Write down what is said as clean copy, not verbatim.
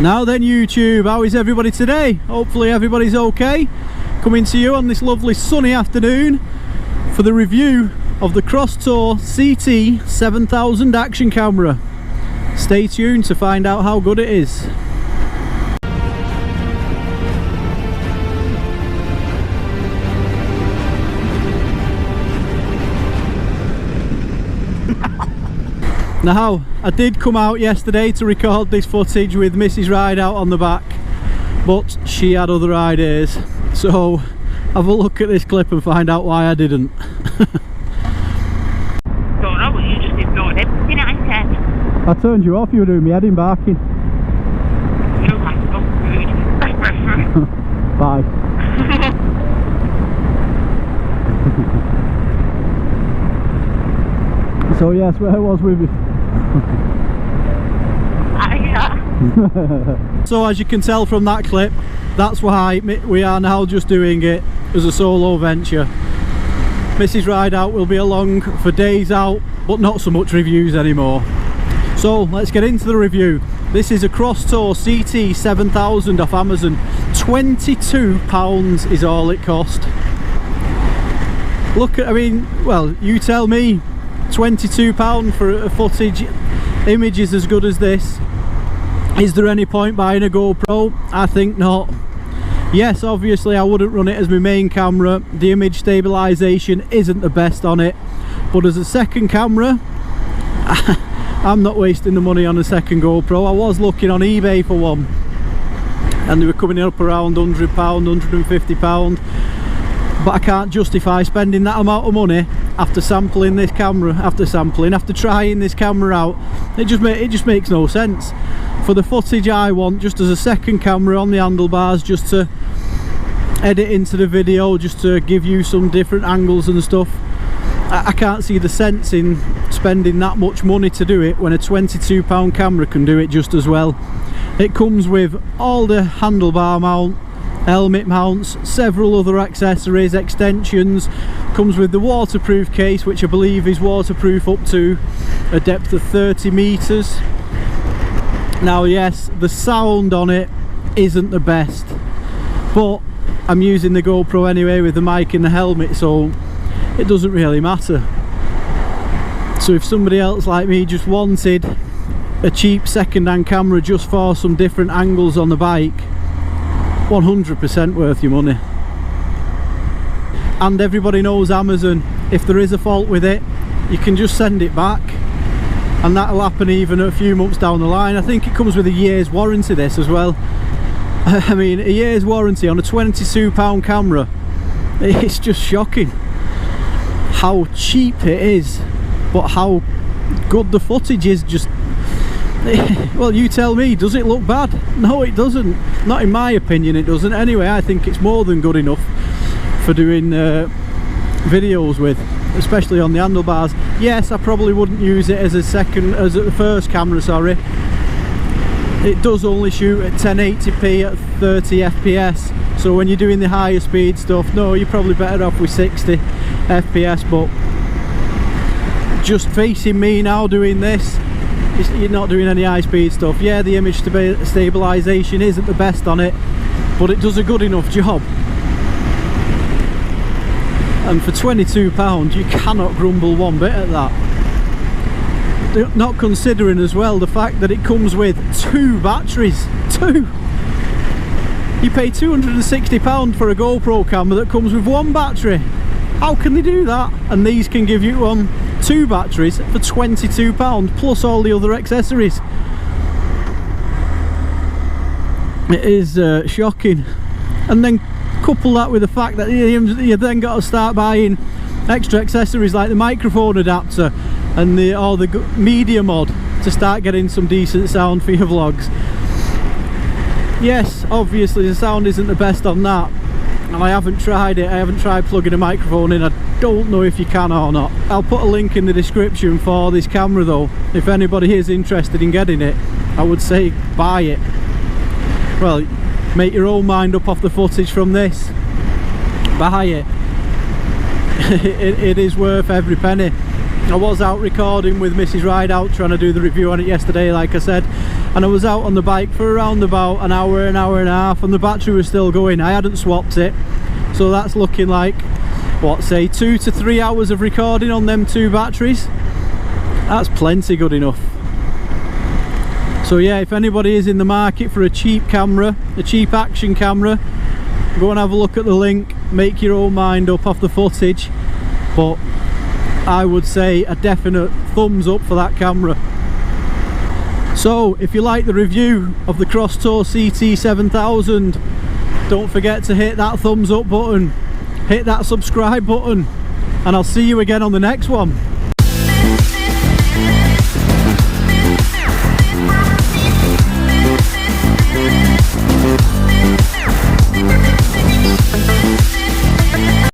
Now then YouTube, how is everybody today? Hopefully everybody's okay. Coming to you on this lovely sunny afternoon for the review of the Crosstour CT 7000 action camera. Stay tuned to find out how good it is. Now, I did come out yesterday to record this footage with Mrs. Rideout on the back, but she had other ideas, so have a look at this clip and find out why I didn't. Don't know, but you just ignored everything I said. I turned you off, you were doing me head in barking. You have so rude. Bye. So yes, where was we? So as you can tell from that clip, that's why we are now just doing it as a solo venture. Mrs. Rideout will be along for days out, but not so much reviews anymore. So let's get into the review. This is a Crosstour CT 7000 off Amazon. £22 is all it cost. Look at, I mean, well, you tell me, £22 for a footage images as good as this. Is there any point buying a GoPro? I think not. Yes, obviously I wouldn't run it as my main camera. The image stabilization isn't the best on it, but as a second camera, I'm not wasting the money on a second GoPro. I was looking on eBay for one and they were coming up around £100, £150, but I can't justify spending that amount of money after sampling this camera, after trying this camera out. It just makes no sense. For the footage I want, just as a second camera on the handlebars, just to edit into the video, just to give you some different angles and stuff, I can't see the sense in spending that much money to do it when a £22 camera can do it just as well. It comes with all the handlebar mount, helmet mounts, several other accessories, extensions, comes with the waterproof case, which I believe is waterproof up to a depth of 30 meters. Now yes, the sound on it isn't the best, but I'm using the GoPro anyway with the mic in the helmet, so it doesn't really matter. So if somebody else like me just wanted a cheap second-hand camera just for some different angles on the bike, 100% worth your money. And everybody knows Amazon, if there is a fault with it, you can just send it back, and that'll happen even a few months down the line. I think it comes with a year's warranty, this as well. I mean, a year's warranty on a £22 camera. It's just shocking how cheap it is, but how good the footage is. Just well, you tell me, does it look bad? No, it doesn't. Not in my opinion, it doesn't. Anyway, I think it's more than good enough for doing videos with, especially on the handlebars. Yes, I probably wouldn't use it as a first camera, sorry. It does only shoot at 1080p at 30 FPS, so when you're doing the higher speed stuff, no, you're probably better off with 60 FPS. But just facing me now doing this, you're not doing any high speed stuff. Yeah, the image stabilization isn't the best on it, but it does a good enough job. And for £22 you cannot grumble one bit at that. Not considering as well the fact that it comes with 2 batteries. 2! You pay £260 for a GoPro camera that comes with 1 battery. How can they do that? And these can give you 2 batteries for £22 plus all the other accessories. It is shocking. And then couple that with the fact that you then got to start buying extra accessories like the microphone adapter and the media mod to start getting some decent sound for your vlogs. Yes, obviously the sound isn't the best on that, and I haven't tried it. I haven't tried plugging a microphone in. I don't know if you can or not. I'll put a link in the description for this camera though. If anybody is interested in getting it, I would say buy it. Well, make your own mind up off the footage from this. Buy it. It is worth every penny. I was out recording with Mrs. Rideout, trying to do the review on it yesterday, like I said, and I was out on the bike for around about an hour and a half, and the battery was still going. I hadn't swapped it, so that's looking like, what, say 2 to 3 hours of recording on them 2 batteries. That's plenty good enough. So yeah, if anybody is in the market for a cheap camera, a cheap action camera, go and have a look at the link, make your own mind up off the footage, but I would say a definite thumbs up for that camera. So if you like the review of the Crosstour CT7000, don't forget to hit that thumbs up button, hit that subscribe button, and I'll see you again on the next one.